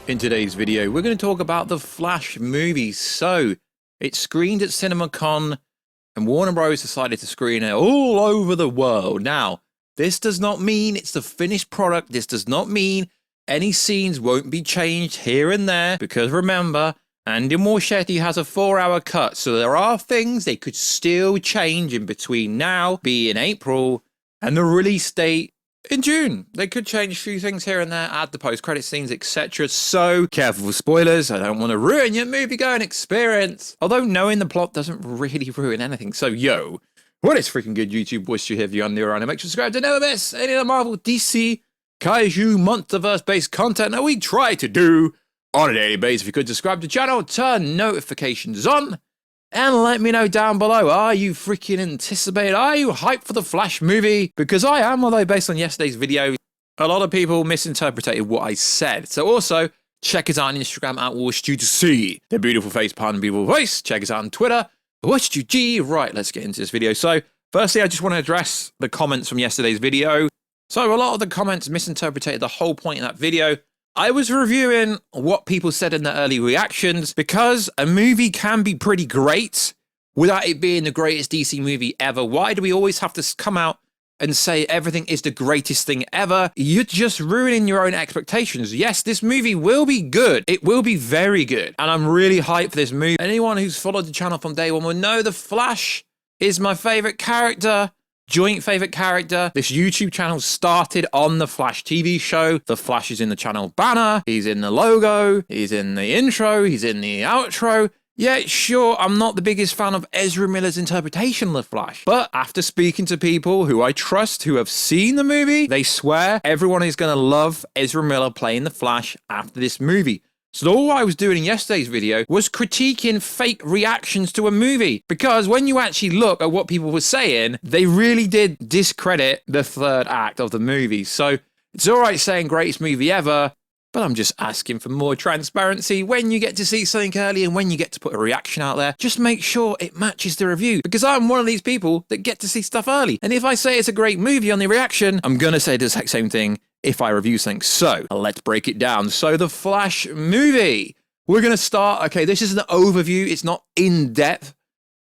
In today's video, we're going to talk about the Flash movie. So, it screened at CinemaCon, and Warner Bros. Decided to screen it all over the world. Now, this does not mean it's the finished product. This does not mean any scenes won't be changed here and there, because remember, Andy Muschietti has a 4-hour cut, so there are things they could still change in between now, being April, and the release date in June. They could change a few things here and there, add the post-credit scenes, etc. So, careful with spoilers. I don't want to ruin your movie-going experience. Although knowing the plot doesn't really ruin anything. So, yo, what is freaking good, YouTube? Voice you here if you're new around. Make sure to subscribe to never miss any of the Marvel, DC, Kaiju, Monsterverse-based content that we try to do on a daily basis. If you could subscribe to the channel, turn notifications on, and let me know down below, are you freaking anticipated? Are you hyped for the Flash movie? Because I am, although based on yesterday's video, a lot of people misinterpreted what I said. So also, check us out on Instagram at WatchUG. The beautiful face behind the beautiful voice. Check us out on Twitter, WatchUG. Right, let's get into this video. So, firstly, I just want to address the comments from yesterday's video. So, a lot of the comments misinterpreted the whole point of that video. I was reviewing what people said in the early reactions, because a movie can be pretty great without it being the greatest DC movie ever. Why do we always have to come out and say everything is the greatest thing ever? You're just ruining your own expectations. Yes, this movie will be good. It will be very good. And I'm really hyped for this movie. Anyone who's followed the channel from day one will know the Flash is my favorite character. Joint favorite character. This YouTube channel started on the Flash TV show. The Flash is in the channel banner. He's in the logo. He's in the intro. He's in the outro. Yeah, sure, I'm not the biggest fan of Ezra Miller's interpretation of the Flash, but after speaking to people who I trust who have seen the movie, they swear everyone is going to love Ezra Miller playing the Flash after this movie. So all I was doing in yesterday's video was critiquing fake reactions to a movie, because when you actually look at what people were saying, they really did discredit the third act of the movie. So it's all right saying greatest movie ever, but I'm just asking for more transparency. When you get to see something early and when you get to put a reaction out there, just make sure it matches the review, because I'm one of these people that get to see stuff early. And if I say it's a great movie on the reaction, I'm going to say the exact same thing if I review something. So let's break it down. So the Flash movie, we're going to start. Okay, this is an overview. It's not in depth.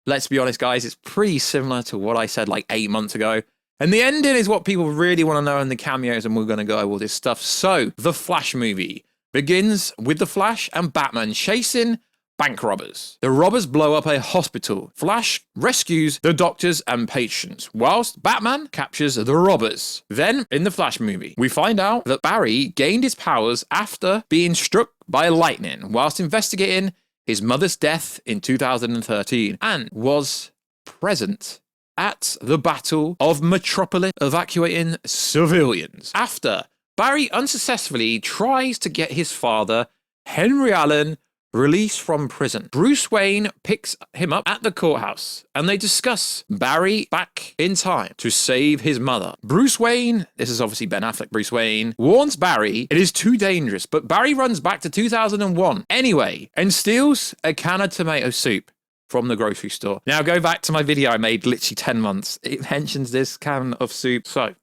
Let's be honest, guys. It's pretty similar to what I said like 8 months ago. And the ending is what people really want to know in the cameos, and we're going to go over all this stuff. So the Flash movie begins with the Flash and Batman chasing bank robbers. The robbers blow up a hospital. Flash rescues the doctors and patients, whilst Batman captures the robbers. Then, in the Flash movie, we find out that Barry gained his powers after being struck by lightning whilst investigating his mother's death in 2013, and was present at the Battle of Metropolis, evacuating civilians. After Barry unsuccessfully tries to get his father, Henry Allen, released from prison, Bruce Wayne picks him up at the courthouse, and they discuss Barry back in time to save his mother. Bruce Wayne, this is obviously Ben Affleck Bruce Wayne, warns Barry it is too dangerous, but Barry runs back to 2001 anyway and steals a can of tomato soup from the grocery store. Now go back to my video I made literally 10 months. It mentions this can of soup. So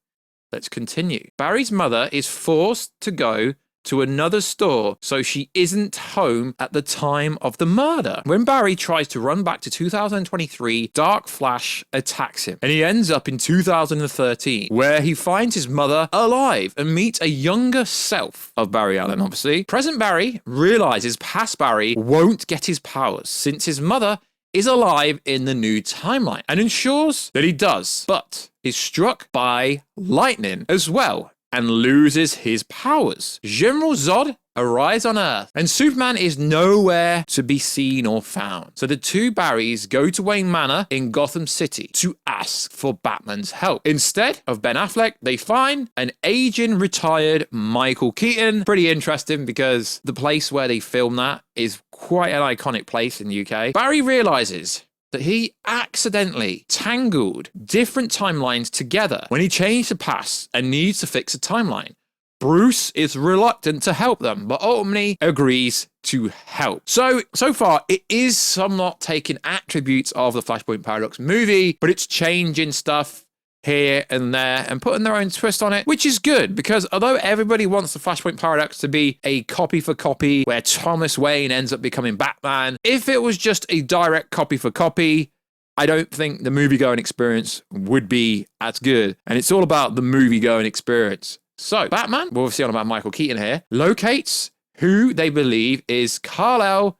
let's continue. Barry's mother is forced to go to another store, so she isn't home at the time of the murder. When Barry tries to run back to 2023, Dark Flash attacks him, and he ends up in 2013, where he finds his mother alive and meets a younger self of Barry Allen, obviously. Present Barry realizes past Barry won't get his powers, since his mother is alive in the new timeline, and ensures that he does, but is struck by lightning as well, and loses his powers. General Zod arrives on Earth, and Superman is nowhere to be seen or found. So the two Barrys go to Wayne Manor in Gotham City to ask for Batman's help. Instead of Ben Affleck, they find an aging, retired Michael Keaton. Pretty interesting, because the place where they filmed that is quite an iconic place in the UK. Barry realizes that he accidentally tangled different timelines together when he changed the past and needs to fix a timeline. Bruce is reluctant to help them, but ultimately agrees to help. So far, it is somewhat taking attributes of the Flashpoint Paradox movie, but it's changing stuff here and there and putting their own twist on it, which is good because although everybody wants the Flashpoint Paradox to be a copy for copy where Thomas Wayne ends up becoming Batman, if it was just a direct copy for copy, I don't think the movie-going experience would be as good. And it's all about the movie-going experience. So Batman, we're obviously on about Michael Keaton here, locates who they believe is Kal-El,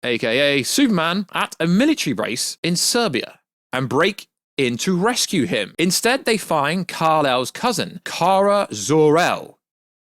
aka Superman, at a military base in Serbia and break in to rescue him. Instead, they find Kal-El's cousin, Kara Zor-El,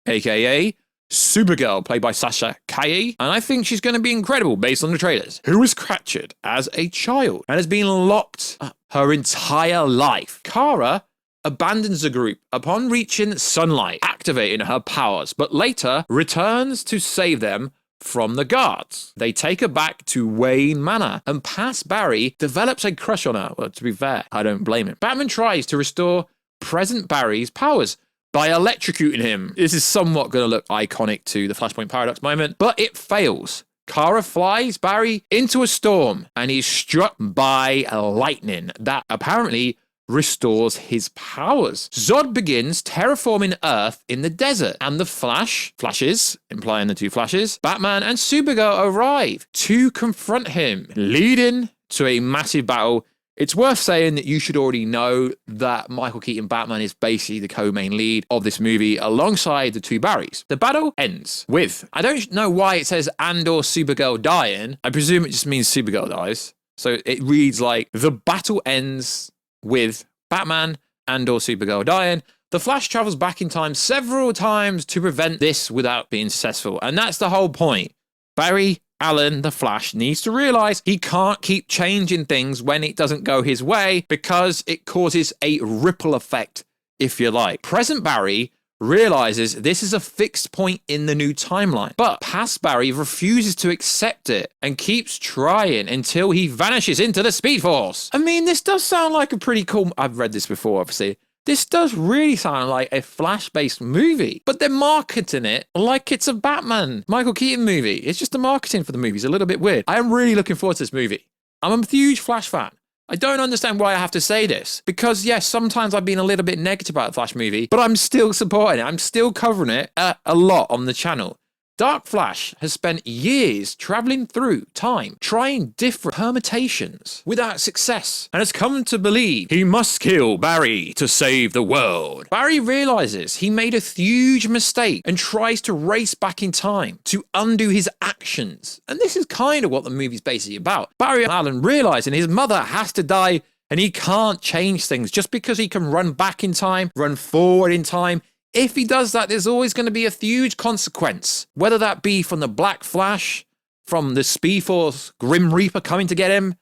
aka Supergirl, played by Sasha Calle, and I think she's going to be incredible based on the trailers, who was captured as a child and has been locked up her entire life. Kara abandons the group upon reaching sunlight, activating her powers, but later returns to save them from the guards. They take her back to Wayne Manor, and past Barry develops a crush on her. Well, to be fair, I don't blame him. Batman tries to restore present Barry's powers by electrocuting him. This is somewhat going to look iconic to the Flashpoint Paradox moment, but it fails. Kara flies Barry into a storm, and he's struck by lightning that apparently restores his powers. Zod begins terraforming Earth in the desert, and the Flashes, implying the two Flashes, Batman and Supergirl arrive to confront him, leading to a massive battle. It's worth saying that you should already know that Michael Keaton Batman is basically the co-main lead of this movie alongside the two Barrys. The battle ends with, I don't know why it says and or Supergirl dying. I presume it just means Supergirl dies. So it reads like the battle ends with Batman and or Supergirl dying. The Flash travels back in time several times to prevent this without being successful. And that's the whole point. Barry Allen, the Flash, needs to realize he can't keep changing things when it doesn't go his way because it causes a ripple effect, if you like. Present Barry realizes this is a fixed point in the new timeline, but past Barry refuses to accept it and keeps trying until he vanishes into the Speed Force. I mean, this does sound like a pretty cool... I've read this before, obviously. This does really sound like a Flash-based movie, but they're marketing it like it's a Batman, Michael Keaton movie. It's just the marketing for the movie is a little bit weird. I am really looking forward to this movie. I'm a huge Flash fan. I don't understand why I have to say this, because yes, sometimes I've been a little bit negative about the Flash movie, but I'm still supporting it. I'm still covering it a lot on the channel. Dark Flash has spent years traveling through time, trying different permutations without success, and has come to believe he must kill Barry to save the world. Barry realizes he made a huge mistake and tries to race back in time to undo his actions. And this is kind of what the movie's basically about. Barry Allen realizing his mother has to die and he can't change things just because he can run back in time, run forward in time. If he does that, there's always going to be a huge consequence, whether that be from the Black Flash, from the Speed Force Grim Reaper coming to get him.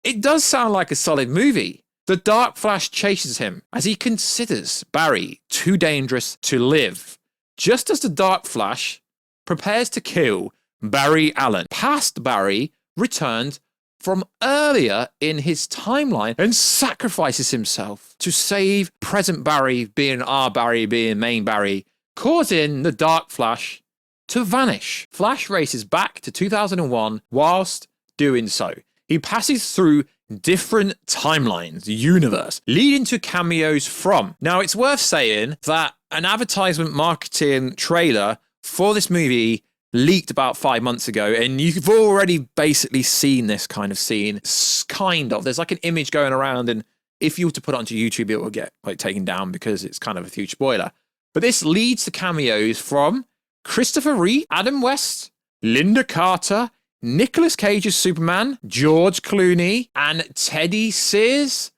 It does sound like a solid movie. The Dark Flash chases him as he considers Barry too dangerous to live, just as the Dark Flash prepares to kill Barry Allen. Past Barry returned from earlier in his timeline and sacrifices himself to save present Barry, being our Barry, being main Barry, causing the Dark Flash to vanish. Flash races back to 2001 whilst doing so. He passes through different timelines, universe, leading to cameos from. Now, it's worth saying that an advertisement marketing trailer for this movie leaked about 5 months ago, and you've already basically seen this kind of scene. Kind of. There's like an image going around, and if you were to put it onto YouTube, it will get like taken down because it's kind of a huge spoiler. But this leads to cameos from Christopher Reeve, Adam West, Linda Carter, Nicolas Cage's Superman, George Clooney, and Teddy Sears,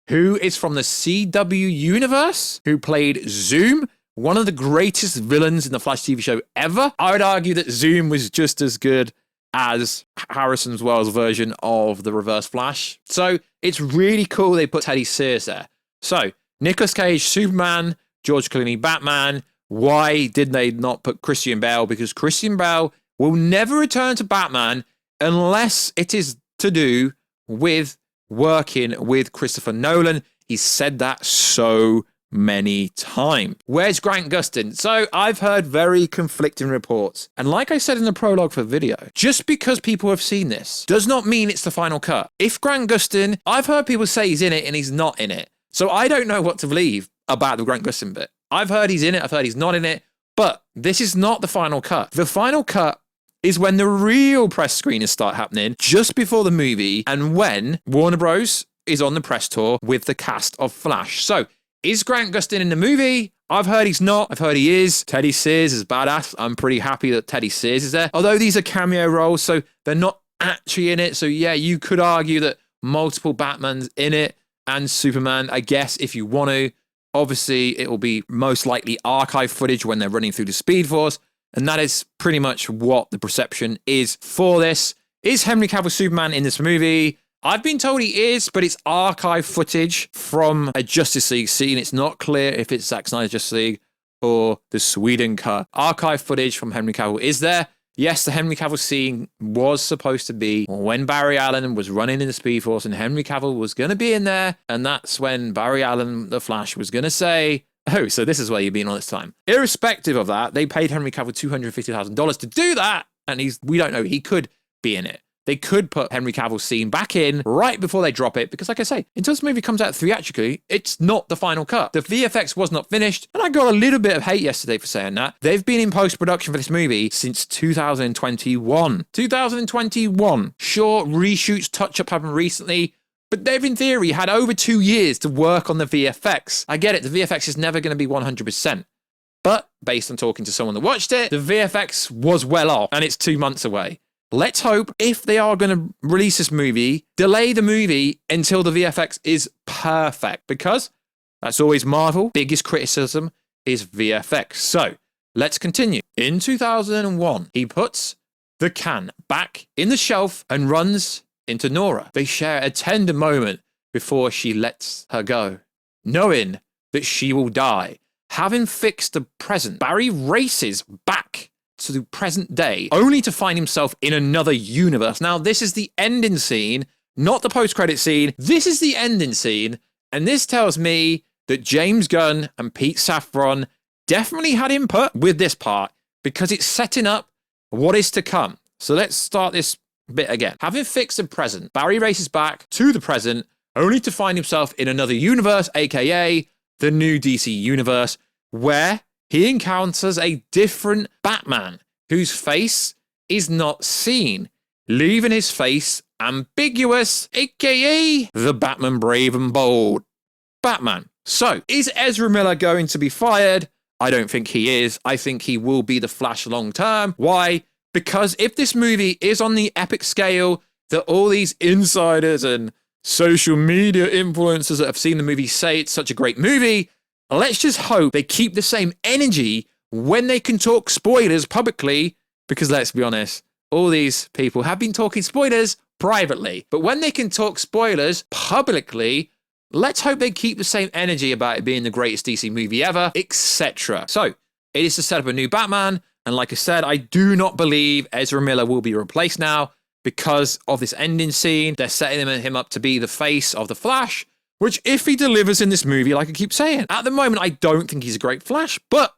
who is from the CW universe, who played Zoom, one of the greatest villains in the Flash TV show ever. I would argue that Zoom was just as good as Harrison Wells' version of the Reverse Flash. So it's really cool they put Teddy Sears there. So Nicolas Cage, Superman, George Clooney, Batman. Why did they not put Christian Bale? Because Christian Bale will never return to Batman unless it is to do with working with Christopher Nolan. He said that so many times. Where's Grant Gustin? So I've heard very conflicting reports. And like I said in the prologue for the video, just because people have seen this does not mean it's the final cut. If Grant Gustin, I've heard people say he's in it and he's not in it. So I don't know what to believe about the Grant Gustin bit. I've heard he's in it, I've heard he's not in it, but this is not the final cut. The final cut is when the real press screenings start happening, just before the movie, and when Warner Bros. Is on the press tour with the cast of Flash. So, is Grant Gustin in the movie? I've heard he's not. I've heard he is. Teddy Sears is badass. I'm pretty happy that Teddy Sears is there. Although these are cameo roles, so they're not actually in it. So yeah, you could argue that multiple Batmans in it and Superman, I guess, if you want to. Obviously, it will be most likely archive footage when they're running through the Speed Force. And that is pretty much what the perception is for this. Is Henry Cavill Superman in this movie? I've been told he is, but it's archive footage from a Justice League scene. It's not clear if it's Zack Snyder's Justice League or the Sweden cut. Archive footage from Henry Cavill is there. Yes, the Henry Cavill scene was supposed to be when Barry Allen was running in the Speed Force and Henry Cavill was going to be in there. And that's when Barry Allen, the Flash, was going to say, oh, so this is where you've been all this time. Irrespective of that, they paid Henry Cavill $250,000 to do that. And we don't know, he could be in it. They could put Henry Cavill's scene back in right before they drop it, because like I say, until this movie comes out theatrically, it's not the final cut. The VFX was not finished, and I got a little bit of hate yesterday for saying that. They've been in post-production for this movie since 2021. 2021. Sure, reshoots, touch-up happened recently, but they've, in theory, had over 2 years to work on the VFX. I get it, the VFX is never going to be 100%. But, based on talking to someone that watched it, the VFX was well off, and it's 2 months away. Let's hope, if they are going to release this movie, delay the movie until the VFX is perfect, because that's always Marvel. Biggest criticism is VFX. So, let's continue. In 2001, he puts the can back in the shelf and runs into Nora. They share a tender moment before she lets her go, knowing that she will die. Having fixed the present, Barry races back to the present day, only to find himself in another universe. Now, this is the ending scene, not the post-credit scene. This is the ending scene, and this tells me that James Gunn and Pete Safran definitely had input with this part, because it's setting up what is to come. So let's start this bit again. Having fixed the present, Barry races back to the present, only to find himself in another universe, aka the new DC universe, where he encounters a different Batman whose face is not seen, leaving his face ambiguous, aka the Batman Brave and Bold Batman. So, is Ezra Miller going to be fired? I don't think he is. I think he will be the Flash long term. Why? Because if this movie is on the epic scale that all these insiders and social media influencers that have seen the movie say it's such a great movie, let's just hope they keep the same energy when they can talk spoilers publicly, because let's be honest, all these people have been talking spoilers privately. But when they can talk spoilers publicly, let's hope they keep the same energy about it being the greatest DC movie ever, etc. So, it is to set up a new Batman, and like I said, I do not believe Ezra Miller will be replaced now because of this ending scene. They're setting him up to be the face of the Flash, which, if he delivers in this movie, like I keep saying, at the moment, I don't think he's a great Flash, but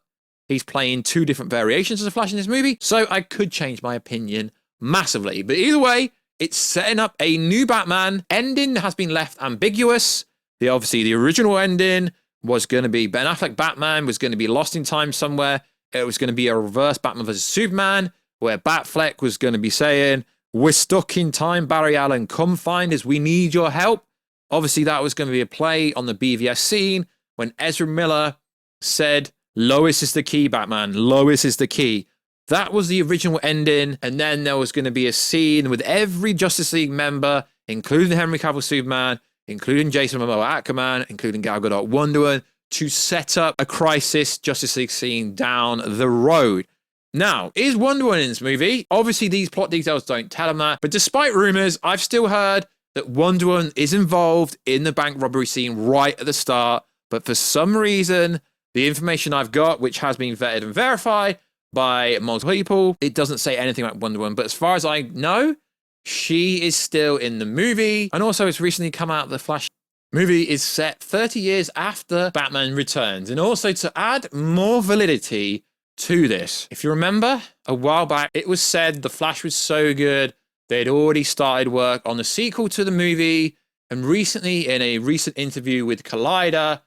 he's playing 2 different variations of the Flash in this movie, so I could change my opinion massively. But either way, it's setting up a new Batman. Ending has been left ambiguous. Obviously, the original ending was going to be Ben Affleck Batman was going to be lost in time somewhere. It was going to be a reverse Batman versus Superman, where Batfleck was going to be saying, "We're stuck in time, Barry Allen, come find us, we need your help." Obviously, that was going to be a play on the BVS scene when Ezra Miller said, "Lois is the key, Batman. Lois is the key." That was the original ending. And then there was going to be a scene with every Justice League member, including Henry Cavill Superman, including Jason Momoa Aquaman, including Gal Gadot Wonder Woman, to set up a crisis Justice League scene down the road. Now, is Wonder Woman in this movie? Obviously, these plot details don't tell him that. But despite rumors, I've still heard that Wonder Woman is involved in the bank robbery scene right at the start. But for some reason, the information I've got, which has been vetted and verified by multiple people, it doesn't say anything about Wonder Woman. But as far as I know, she is still in the movie. And also, it's recently come out, the Flash movie is set 30 years after Batman Returns. And also, to add more validity to this, if you remember, a while back, it was said the Flash was so good, they'd already started work on the sequel to the movie, And recently, in a recent interview with Collider,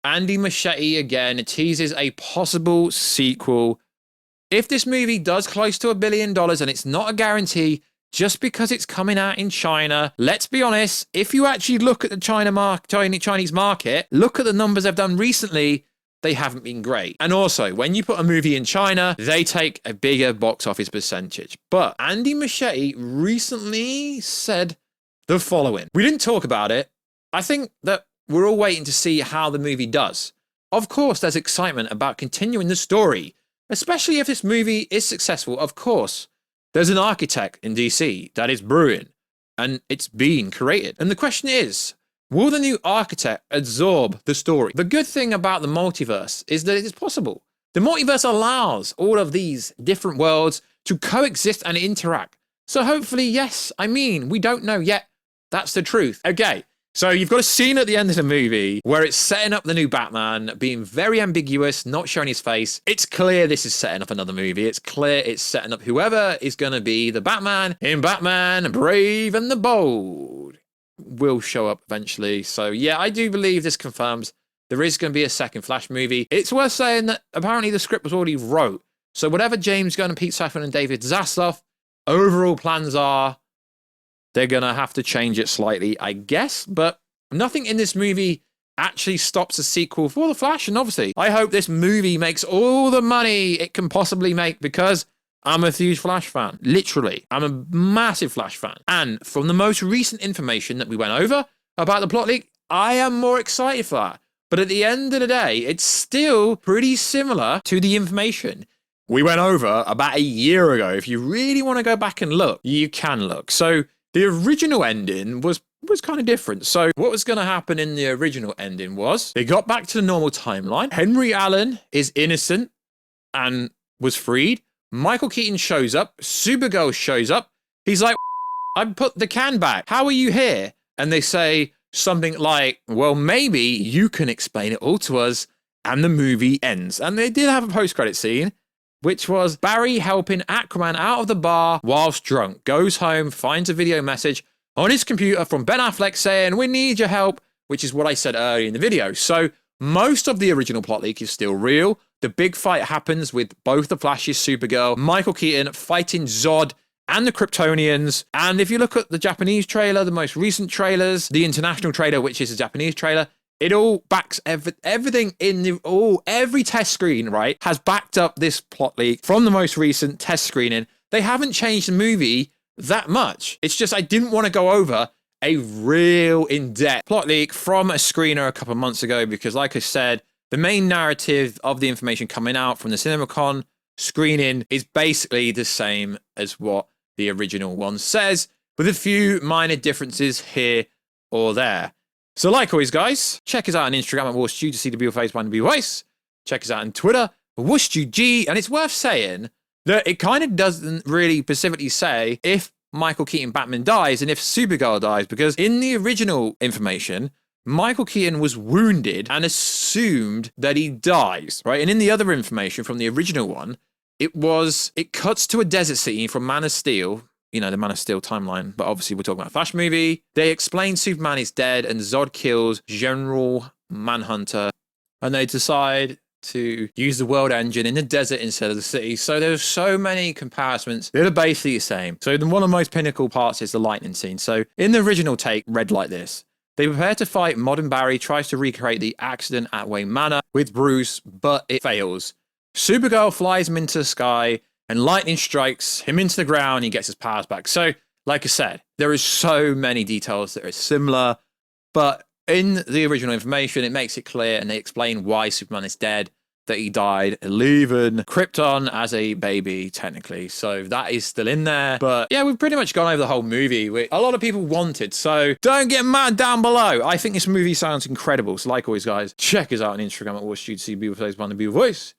Andy Muschietti again teases a possible sequel. If this movie does close to $1 billion, and it's not a guarantee just because it's coming out in China, let's be honest, if you actually look at the Chinese market, look at the numbers they've done recently, they haven't been great. And also, when you put a movie in China, they take a bigger box office percentage. But Andy Muschietti recently said the following. We didn't talk about it. I think that we're all waiting to see how the movie does. Of course, there's excitement about continuing the story, especially if this movie is successful. Of course, there's an architect in DC that is brewing, and it's being created. And the question is, will the new architect absorb the story? The good thing about the multiverse is that it is possible. The multiverse allows all of these different worlds to coexist and interact. So hopefully, yes, I mean, we don't know yet. That's the truth. Okay, so you've got a scene at the end of the movie where it's setting up the new Batman, being very ambiguous, not showing his face. It's clear this is setting up another movie. It's clear it's setting up whoever is going to be the Batman in Batman Brave and the Bold will show up eventually. So yeah, I do believe this confirms there is going to be a second Flash movie. It's worth saying that apparently the script was already wrote. So whatever James Gunn, Pete Safran and David Zaslav overall plans are, they're going to have to change it slightly, I guess. But nothing in this movie actually stops a sequel for The Flash. And obviously, I hope this movie makes all the money it can possibly make because I'm a huge Flash fan. Literally, I'm a massive Flash fan. And from the most recent information that we went over about the plot leak, I am more excited for that. But at the end of the day, it's still pretty similar to the information we went over about a year ago. If you really want to go back and look, you can look. So the original ending was kind of different. So what was going to happen in the original ending was they got back to the normal timeline. Henry Allen is innocent and was freed. Michael Keaton shows up. Supergirl shows up. He's like, I put the can back. How are you here? And they say something like, well, maybe you can explain it all to us. And the movie ends. And they did have a post-credit scene, which was Barry helping Aquaman out of the bar whilst drunk. Goes home, finds a video message on his computer from Ben Affleck saying, we need your help, which is what I said earlier in the video. So most of the original plot leak is still real. The big fight happens with both the Flash's Supergirl, Michael Keaton fighting Zod and the Kryptonians. And if you look at the Japanese trailer, the most recent trailers, the international trailer, which is a Japanese trailer, it all backs everything in every test screen, right, has backed up this plot leak from the most recent test screening. They haven't changed the movie that much. It's just I didn't want to go over a real in-depth plot leak from a screener a couple of months ago because, like I said, the main narrative of the information coming out from the CinemaCon screening is basically the same as what the original one says, with a few minor differences here or there. So like always, guys, check us out on Instagram at WarStew to see the beautiful face behind the beautiful voice. Check us out on Twitter, WarStewG, and it's worth saying that it kind of doesn't really specifically say if Michael Keaton Batman dies and if Supergirl dies, because in the original information, Michael Keaton was wounded and assumed that he dies, right? And in the other information from the original one, it cuts to a desert scene from Man of Steel, you know, the Man of Steel timeline, but obviously we're talking about a Flash movie. They explain Superman is dead and Zod kills General Manhunter, and they decide to use the world engine in the desert instead of the city. So there's so many comparisons that are basically the same. So one of the most pinnacle parts is the lightning scene. So in the original take, read like this. They prepare to fight. Modern Barry tries to recreate the accident at Wayne Manor with Bruce, but it fails. Supergirl flies him into the sky and lightning strikes him into the ground. He gets his powers back. So, like I said, there is so many details that are similar, but in the original information, it makes it clear and they explain why Superman is dead, that he died leaving Krypton as a baby, technically. So that is still in there. But yeah, we've pretty much gone over the whole movie, which a lot of people wanted. So don't get mad down below. I think this movie sounds incredible. So like always, guys, check us out on Instagram at WarStew to see beautiful face behind the beautiful voice.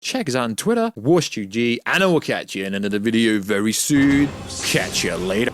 Check us out on Twitter, WarStewG, and I will catch you in another video very soon. Catch you later.